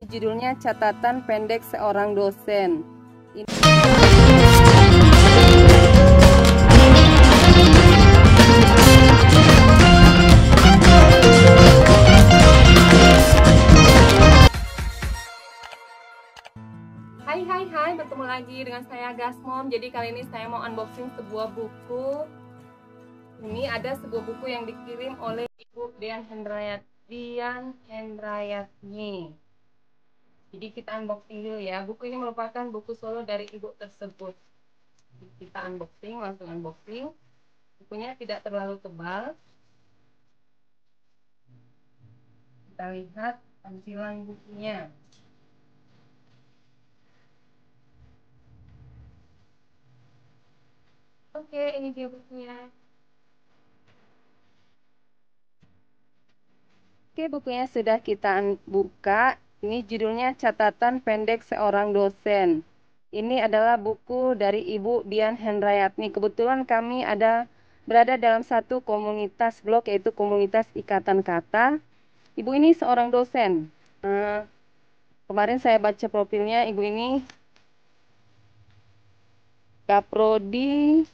Judulnya Catatan Pendek Seorang Dosen. Hai, bertemu lagi dengan saya Gasmom. Jadi kali ini saya mau unboxing sebuah buku. Ini ada sebuah buku yang dikirim oleh Ibu Dian Hendrayatni. Jadi kita unboxing dulu ya. Buku ini merupakan buku solo dari ibu tersebut. Kita unboxing, langsung unboxing. Bukunya tidak terlalu tebal. Kita lihat tampilan bukunya. Oke, ini dia bukunya. Oke, bukunya sudah kita buka. Ini judulnya Catatan Pendek Seorang Dosen. Ini adalah buku dari Ibu Dian Hendrayatni. Kebetulan kami berada dalam satu komunitas blog, yaitu komunitas Ikatan Kata. Ibu ini seorang dosen. Kemarin saya baca profilnya, ibu ini Kaprodi,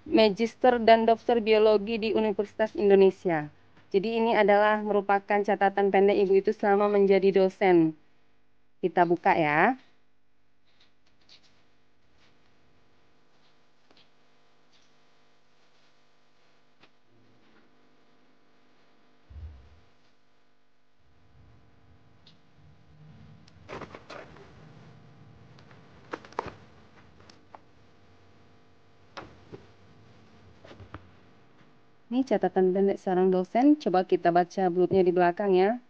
Magister dan Dokter Biologi di Universitas Indonesia. Jadi ini adalah merupakan catatan pendek ibu itu selama menjadi dosen. Kita buka ya. Ini catatan pendek seorang dosen. Coba kita baca blurnya di belakang ya.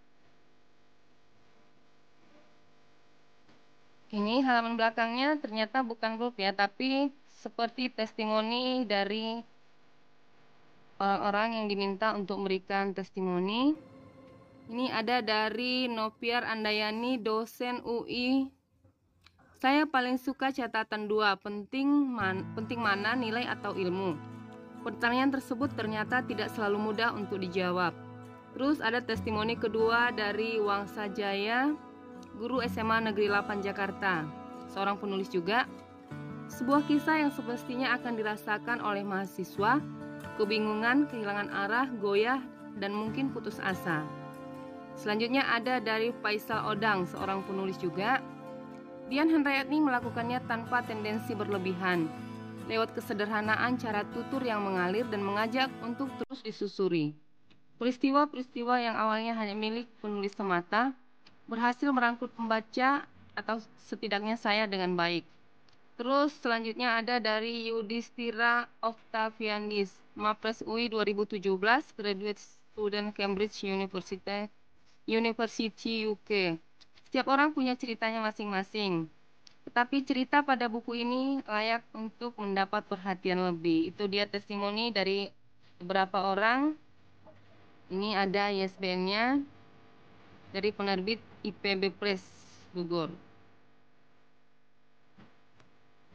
Ini halaman belakangnya ternyata bukan blurb ya, tapi seperti testimoni dari orang-orang yang diminta untuk memberikan testimoni. Ini ada dari Nopiar Andayani, dosen UI. Saya paling suka catatan 2, penting mana nilai atau ilmu. Pertanyaan tersebut ternyata tidak selalu mudah untuk dijawab. Terus ada testimoni kedua dari Wangsa Jaya, guru SMA Negeri 8 Jakarta, seorang penulis juga. Sebuah kisah yang semestinya akan dirasakan oleh mahasiswa, kebingungan, kehilangan arah, goyah, dan mungkin putus asa. Selanjutnya ada dari Faisal Odang, seorang penulis juga. Dian Hendrayatni melakukannya tanpa tendensi berlebihan, lewat kesederhanaan cara tutur yang mengalir dan mengajak untuk terus disusuri. Peristiwa-peristiwa yang awalnya hanya milik penulis semata, berhasil merangkul pembaca atau setidaknya saya dengan baik. Terus selanjutnya ada dari Yudhistira Octavianis, Mapres UI 2017, graduate student Cambridge University UK. Setiap orang punya ceritanya masing-masing. Tetapi cerita pada buku ini layak untuk mendapat perhatian lebih. Itu dia testimoni dari beberapa orang. Ini ada ISBN-nya dari penerbit IPB Press Bogor.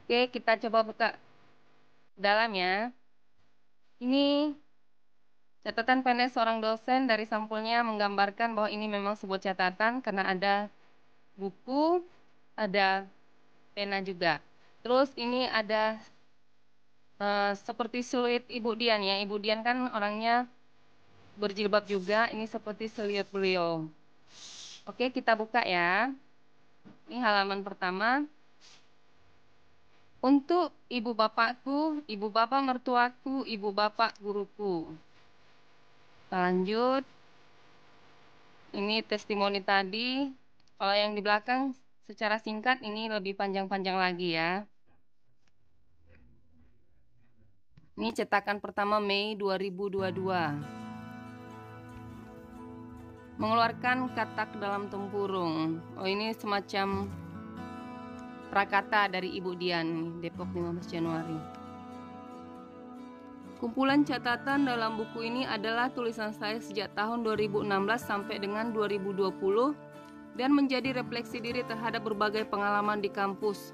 Oke, kita coba buka dalam ya. Ini catatan pendek seorang dosen. Dari sampulnya menggambarkan bahwa ini memang sebuah catatan karena ada buku, ada pena juga. Terus ini ada seperti siluet Ibu Dian ya. Ibu Dian kan orangnya berjilbab juga. Ini seperti siluet beliau. Oke, kita buka ya. Ini halaman pertama. Untuk ibu bapakku, ibu bapak mertuaku, ibu bapak guruku. Kita lanjut. Ini testimoni tadi. Kalau yang di belakang secara singkat ini lebih panjang-panjang lagi ya. Ini cetakan pertama Mei 2022. Mengeluarkan katak dalam tempurung. Oh, ini semacam prakata dari Ibu Dian, Depok 15 Januari. Kumpulan catatan dalam buku ini adalah tulisan saya sejak tahun 2016 sampai dengan 2020 dan menjadi refleksi diri terhadap berbagai pengalaman di kampus.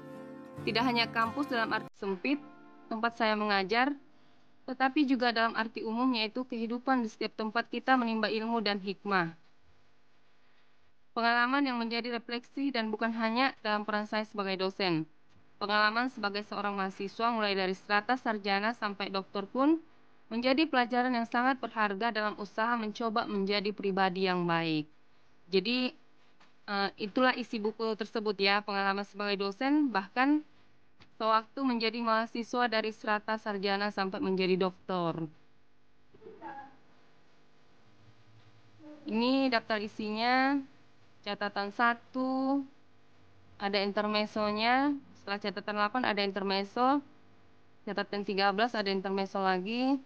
Tidak hanya kampus dalam arti sempit, tempat saya mengajar, tetapi juga dalam arti umum, yaitu kehidupan di setiap tempat kita menimba ilmu dan hikmah. Pengalaman yang menjadi refleksi dan bukan hanya dalam peran saya sebagai dosen. Pengalaman sebagai seorang mahasiswa mulai dari strata sarjana sampai doktor pun menjadi pelajaran yang sangat berharga dalam usaha mencoba menjadi pribadi yang baik. Jadi itulah isi buku tersebut ya, pengalaman sebagai dosen, bahkan sewaktu menjadi mahasiswa dari strata sarjana sampai menjadi doktor. Ini daftar isinya, catatan 1, ada intermezzonya, setelah catatan 8 ada intermezzo, catatan 13 ada intermezzo lagi.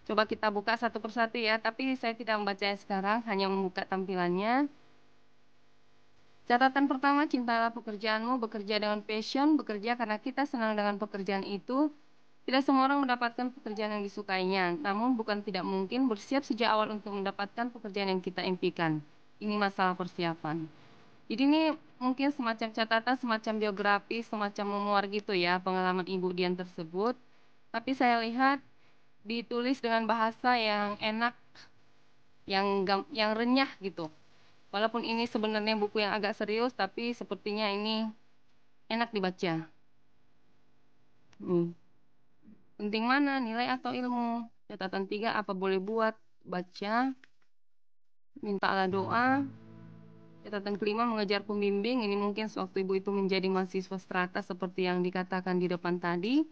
Coba kita buka satu persatu ya, tapi saya tidak membacanya sekarang, hanya membuka tampilannya. Catatan pertama, cintalah pekerjaanmu, bekerja dengan passion, bekerja karena kita senang dengan pekerjaan itu. Tidak semua orang mendapatkan pekerjaan yang disukainya, namun bukan tidak mungkin bersiap sejak awal untuk mendapatkan pekerjaan yang kita impikan. Ini masalah persiapan. Jadi ini mungkin semacam catatan, semacam biografi, semacam memoir gitu ya, pengalaman Ibu Dian tersebut. Tapi saya lihat ditulis dengan bahasa yang enak, yang renyah gitu. Walaupun ini sebenarnya buku yang agak serius, tapi sepertinya ini enak dibaca. Penting mana, nilai atau ilmu? Catatan 3, apa boleh buat? Baca. Mintalah doa. Catatan kelima, mengejar pembimbing. Ini mungkin sewaktu ibu itu menjadi mahasiswa strata seperti yang dikatakan di depan tadi.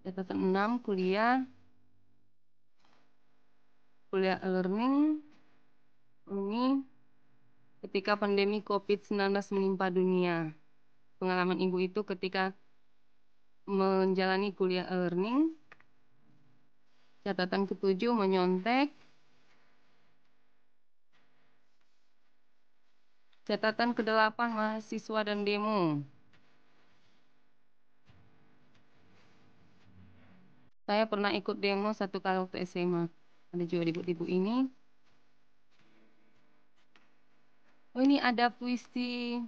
Catatan 6, kuliah e-learning. Ini ketika pandemi COVID-19 menimpa dunia. Pengalaman ibu itu ketika menjalani kuliah e-learning. Catatan ketujuh, menyontek. Catatan ke-8, mahasiswa dan demo. Saya pernah ikut demo satu kali waktu SMA. Ada juga di buku ini. Oh, ini ada puisi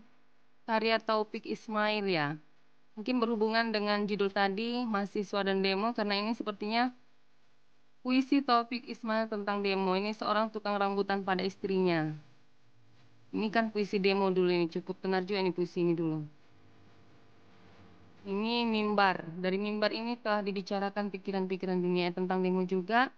karya Taufik Ismail ya. Mungkin berhubungan dengan judul tadi, mahasiswa dan demo, karena ini sepertinya puisi Taufik Ismail tentang demo. Ini seorang tukang rambutan pada istrinya. Ini kan puisi demo dulu ini, cukup tenar juga ini puisi ini dulu. Ini mimbar. Dari mimbar ini telah dibicarakan pikiran-pikiran dunia tentang demo juga.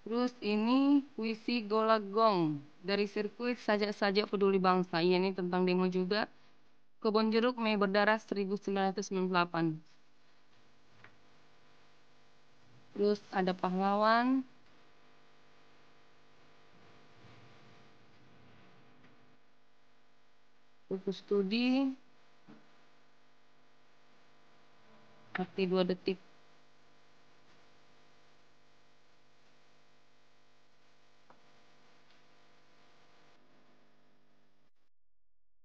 Terus ini puisi Golagong dari sirkuit sajak-sajak peduli bangsa. Ini tentang demo juga. Kebun Jeruk Mei Berdarah 1998. Terus ada pahlawan. Buku studi. Arti 2 detik.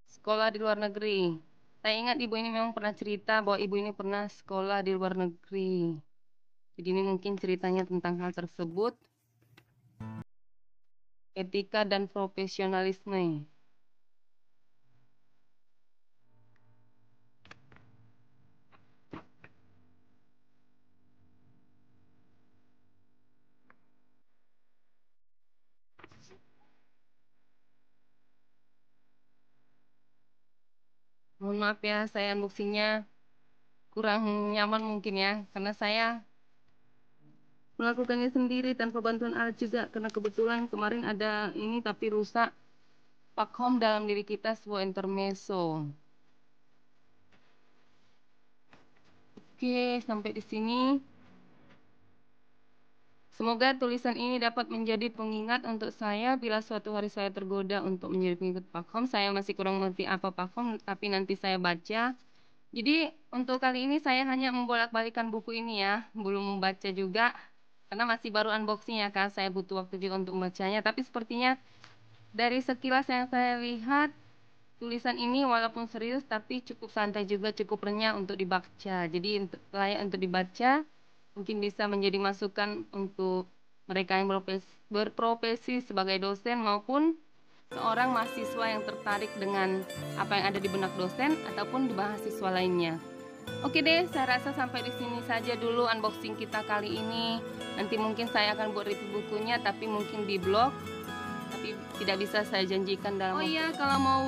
Sekolah di luar negeri. Saya ingat ibu ini memang pernah cerita bahwa ibu ini pernah sekolah di luar negeri. Jadi ini mungkin ceritanya tentang hal tersebut. Etika dan profesionalisme. Mohon maaf ya, saya unboxingnya kurang nyaman mungkin ya, karena saya melakukannya sendiri tanpa bantuan alat juga, karena kebetulan kemarin ada ini tapi rusak. Pak Home dalam diri kita sebuah intermezzo. Oke, sampai di sini. Semoga tulisan ini dapat menjadi pengingat untuk saya bila suatu hari saya tergoda untuk menjadi pengikut Pak Home. Saya masih kurang mengerti apa Pak Home, tapi nanti saya baca. Jadi untuk kali ini saya hanya membolak-balikan buku ini ya, belum membaca juga. Karena masih baru unboxing ya kan, saya butuh waktu juga untuk membacanya. Tapi sepertinya dari sekilas yang saya lihat, tulisan ini walaupun serius tapi cukup santai juga, cukup renyah untuk dibaca. Jadi layak untuk dibaca, mungkin bisa menjadi masukan untuk mereka yang berprofesi sebagai dosen maupun seorang mahasiswa yang tertarik dengan apa yang ada di benak dosen ataupun di mahasiswa lainnya. Oke deh, saya rasa sampai di sini saja dulu unboxing kita kali ini. Nanti mungkin saya akan buat review bukunya, tapi mungkin di blog. Tapi tidak bisa saya janjikan dalam. Oh iya, kalau mau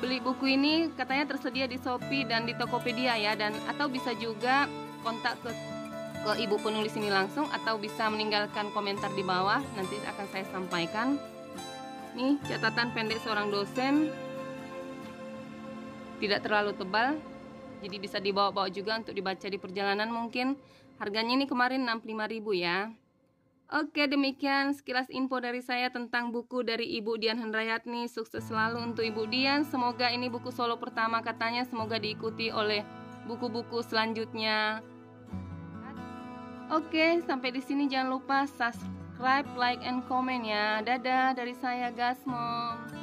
beli buku ini katanya tersedia di Shopee dan di Tokopedia ya, dan atau bisa juga kontak ke ibu penulis ini langsung, atau bisa meninggalkan komentar di bawah, nanti akan saya sampaikan. Nih catatan pendek seorang dosen, tidak terlalu tebal, jadi bisa dibawa-bawa juga untuk dibaca di perjalanan mungkin. Harganya ini kemarin 65.000 ya. Oke, demikian sekilas info dari saya tentang buku dari Ibu Dian Hendrayatni. Sukses selalu untuk Ibu Dian. Semoga ini buku solo pertama katanya, semoga diikuti oleh buku-buku selanjutnya. Oke, sampai di sini jangan lupa subscribe, like, and comment ya. Dadah dari saya, Gasmom.